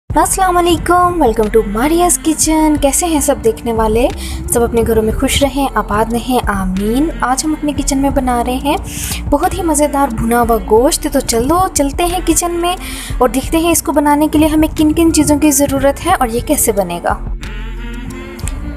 अस्सलाम वालेकुम, welcome to मारियाज़ kitchen. कैसे हैं सब देखने वाले? सब अपने घरों में खुश रहें, आबाद रहें, आमीन। आज हम अपने किचन में बना रहे हैं बहुत ही मज़ेदार भुना हुआ गोश्त। तो चलो चलते हैं किचन में और देखते हैं इसको बनाने के लिए हमें किन किन चीज़ों की ज़रूरत है और ये कैसे बनेगा।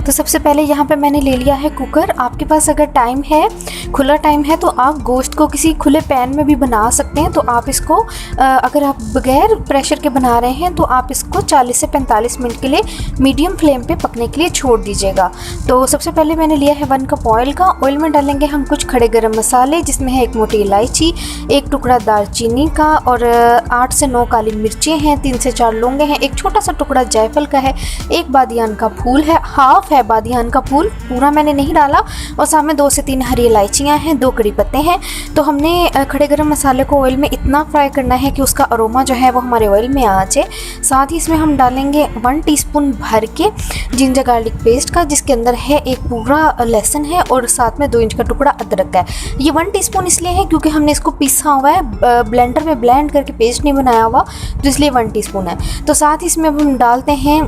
तो सबसे पहले यहाँ पे मैंने ले लिया है कुकर। आपके पास अगर टाइम है, खुला टाइम है, तो आप गोश्त को किसी खुले पैन में भी बना सकते हैं। तो आप इसको अगर आप बगैर प्रेशर के बना रहे हैं तो आप इसको 40 से 45 मिनट के लिए मीडियम फ्लेम पे पकने के लिए छोड़ दीजिएगा। तो सबसे पहले मैंने लिया है 1 कप ऑयल का। ऑयल में डालेंगे हम कुछ खड़े गरम मसाले, जिसमें है 1 मोटी इलायची, 1 टुकड़ा दालचीनी का और 8 से 9 काली मिर्चें हैं, 3 से 4 लौंगे हैं, 1 छोटा सा टुकड़ा जायफल का है, 1 बादियान का फूल है, हाफ है बादियान का फूल, पूरा मैंने नहीं डाला, और सामने 2 से 3 हरी इलायचियाँ हैं, 2 कड़ी पत्ते हैं। तो हमने खड़े गरम मसाले को ऑयल में इतना फ्राई करना है कि उसका अरोमा जो है वो हमारे ऑयल में आ जाए। साथ ही इसमें हम डालेंगे 1 टीस्पून भर के जिंजर गार्लिक पेस्ट का, जिसके अंदर है एक पूरा लहसुन है और साथ में 2 इंच का टुकड़ा अदरक का है। ये 1 टीस्पून इसलिए है क्योंकि हमने इसको पीसा हुआ है, ब्लेंडर में ब्लेंड करके पेस्ट नहीं बनाया हुआ, तो इसलिए 1 टीस्पून है। तो साथ ही इसमें अब हम डालते हैं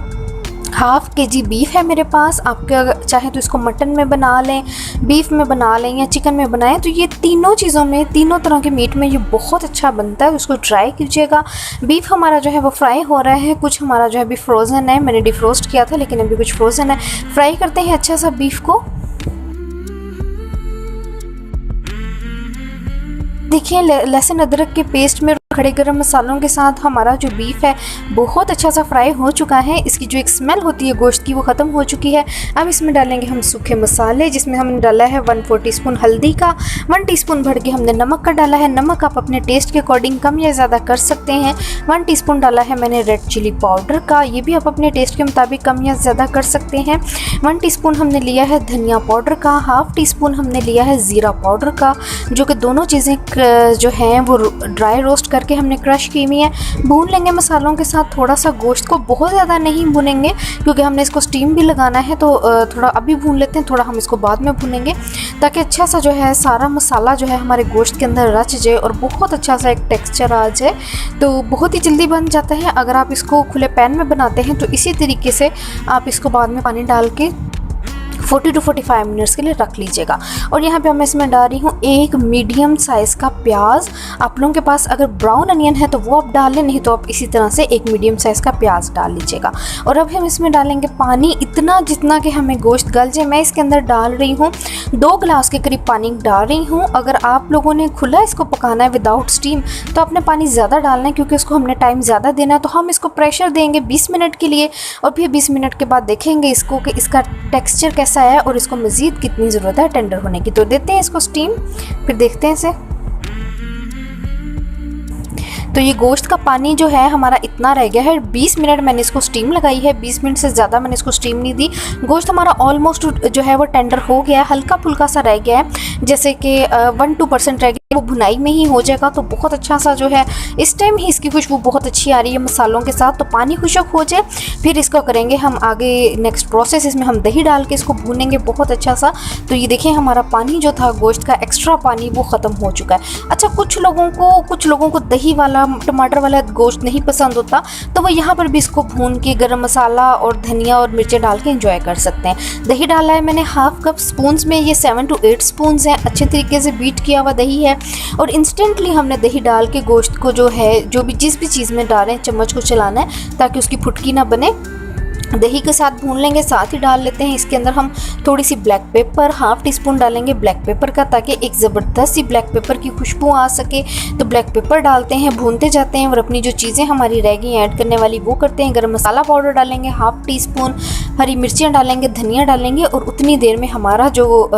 हाफ केजी बीफ है मेरे पास। आपके अगर चाहे तो इसको मटन में बना लें, बीफ में बना लें या चिकन में बनाएं। तो ये तीनों चीज़ों में, तीनों तरह के मीट में ये बहुत अच्छा बनता है, उसको ट्राई कीजिएगा। बीफ हमारा जो है वो फ्राई हो रहा है, कुछ हमारा जो है अभी फ्रोज़न है, मैंने डिफ्रोस्ट किया था लेकिन अभी कुछ फ्रोज़न है। फ्राई करते हैं अच्छा सा बीफ को। देखिए लहसुन अदरक के पेस्ट में खड़े गरम मसालों के साथ हमारा जो बीफ है बहुत अच्छा सा फ्राई हो चुका है। इसकी जो एक स्मेल होती है गोश्त की वो ख़त्म हो चुकी है। अब इसमें डालेंगे हम सूखे मसाले, जिसमें हमने डाला है 1/4 टीस्पून हल्दी का, 1 टीस्पून भर के हमने नमक का डाला है। नमक आप अपने टेस्ट के अकॉर्डिंग कम या ज़्यादा कर सकते हैं। 1 टीस्पून डाला है मैंने रेड चिली पाउडर का, ये भी आप अपने टेस्ट के मुताबिक कम या ज़्यादा कर सकते हैं। 1 टीस्पून हमने लिया है धनिया पाउडर का, हाफ टीस्पून हमने लिया है ज़ीरा पाउडर का, जो कि दोनों चीज़ें जो हैं वो ड्राई रोस्ट करके हमने क्रश की हुई है। भून लेंगे मसालों के साथ थोड़ा सा गोश्त को, बहुत ज़्यादा नहीं भूनेंगे क्योंकि हमने इसको स्टीम भी लगाना है। तो थोड़ा अभी भून लेते हैं, थोड़ा हम इसको बाद में भूनेंगे ताकि अच्छा सा जो है सारा मसाला जो है हमारे गोश्त के अंदर रच जाए और बहुत अच्छा सा एक टेक्सचर आ जाए। तो बहुत ही जल्दी बन जाता है। अगर आप इसको खुले पैन में बनाते हैं तो इसी तरीके से आप इसको बाद में पानी डाल के 40 to 45 मिनट्स के लिए रख लीजिएगा। और यहाँ पे मैं इसमें डाल रही हूँ 1 मीडियम साइज़ का प्याज। आप लोगों के पास अगर ब्राउन अनियन है तो वो आप डाल लें, नहीं तो आप इसी तरह से 1 मीडियम साइज़ का प्याज डाल लीजिएगा। और अब हम इसमें डालेंगे पानी, इतना जितना कि हमें गोश्त गल जाए। मैं इसके अंदर डाल रही हूँ 2 गिलास के करीब पानी डाल रही हूँ। अगर आप लोगों ने खुला इसको पकाना है विदाउट स्टीम तो आपने पानी ज़्यादा डालना है क्योंकि उसको हमने टाइम ज़्यादा देना है। तो हम इसको प्रेशर देंगे 20 मिनट के लिए और फिर 20 मिनट के बाद देखेंगे इसको कि इसका टेक्सचर कैसा है और इसको मज़ीद कितनी ज़रूरत है टेंडर होने की। तो देते हैं इसको स्टीम, फिर देखते हैं इसे। तो ये गोश्त का पानी जो है हमारा इतना रह गया है। 20 मिनट मैंने इसको स्टीम लगाई है, 20 मिनट से ज़्यादा मैंने इसको स्टीम नहीं दी। गोश्त हमारा ऑलमोस्ट जो है वो टेंडर हो गया है, हल्का फुल्का सा रह गया है, जैसे कि 1-2% रह गया, वो भुनाई में ही हो जाएगा। तो बहुत अच्छा सा जो है इस टाइम ही इसकी खुशबू बहुत अच्छी आ रही है मसालों के साथ। तो पानी खुशक हो जाए फिर इसको करेंगे हम आगे नेक्स्ट प्रोसेस। इसमें हम दही डाल के इसको भूनेंगे बहुत अच्छा सा। तो ये देखिए हमारा पानी जो था गोश्त का एक्स्ट्रा पानी वो ख़त्म हो चुका है। अच्छा, कुछ लोगों को दही वाला टमाटर वाला गोश्त नहीं पसंद होता तो वो यहाँ पर भी इसको भून के गरम मसाला और धनिया और मिर्चें डाल के एंजॉय कर सकते हैं। दही डाला है मैंने हाफ कप, स्पून्स में ये 7 to 8 स्पून्स हैं। अच्छे तरीके से बीट किया हुआ दही है और इंस्टेंटली हमने दही डाल के गोश्त को जो है जो भी जिस भी चीज़ में डालें चम्मच को चलाना है ताकि उसकी फुटकी ना बने। दही के साथ भून लेंगे। साथ ही डाल लेते हैं इसके अंदर हम थोड़ी सी ब्लैक पेपर, हाफ टीस्पून डालेंगे ब्लैक पेपर का ताकि एक ज़बरदस्त सी ब्लैक पेपर की खुशबू आ सके। तो ब्लैक पेपर डालते हैं, भूनते जाते हैं और अपनी जो चीज़ें हमारी रह गई ऐड करने वाली वो करते हैं। गरम मसाला पाउडर डालेंगे हाफ टीस्पून, हरी मिर्चियाँ डालेंगे, धनिया डालेंगे और उतनी देर में हमारा जो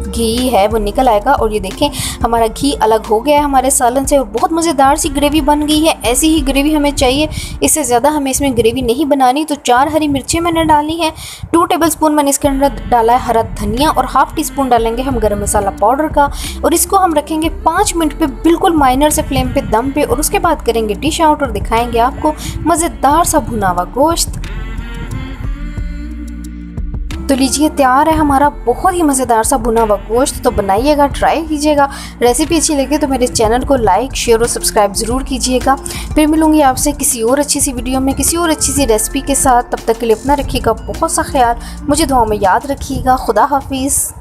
घी है वो निकल आएगा। और ये देखें हमारा घी अलग हो गया है हमारे सालन से और बहुत मज़ेदार सी ग्रेवी बन गई है। ऐसी ही ग्रेवी हमें चाहिए, इससे ज़्यादा हमें इसमें ग्रेवी नहीं बनानी। तो 4 हरी मिर्चें मैंने डाली हैं, 2 टेबलस्पून मैंने इसके अंदर डाला है हरा धनिया और हाफ टीस्पून डालेंगे हम गरम मसाला पाउडर का। और इसको हम रखेंगे 5 मिनट पे बिल्कुल माइनर से फ्लेम पे दम पे और उसके बाद करेंगे डिश आउट और दिखाएंगे आपको मज़ेदार सा भुना हुआ गोश्त। तो लीजिए तैयार है हमारा बहुत ही मज़ेदार सा भुना हुआ गोश्त। तो बनाइएगा, ट्राई कीजिएगा। रेसिपी अच्छी लगे तो मेरे चैनल को लाइक, शेयर और सब्सक्राइब ज़रूर कीजिएगा। फिर मिलूँगी आपसे किसी और अच्छी सी वीडियो में, किसी और अच्छी सी रेसिपी के साथ। तब तक के लिए अपना रखिएगा बहुत सा ख्याल, मुझे दुआ में याद रखिएगा। खुदा हाफिज़।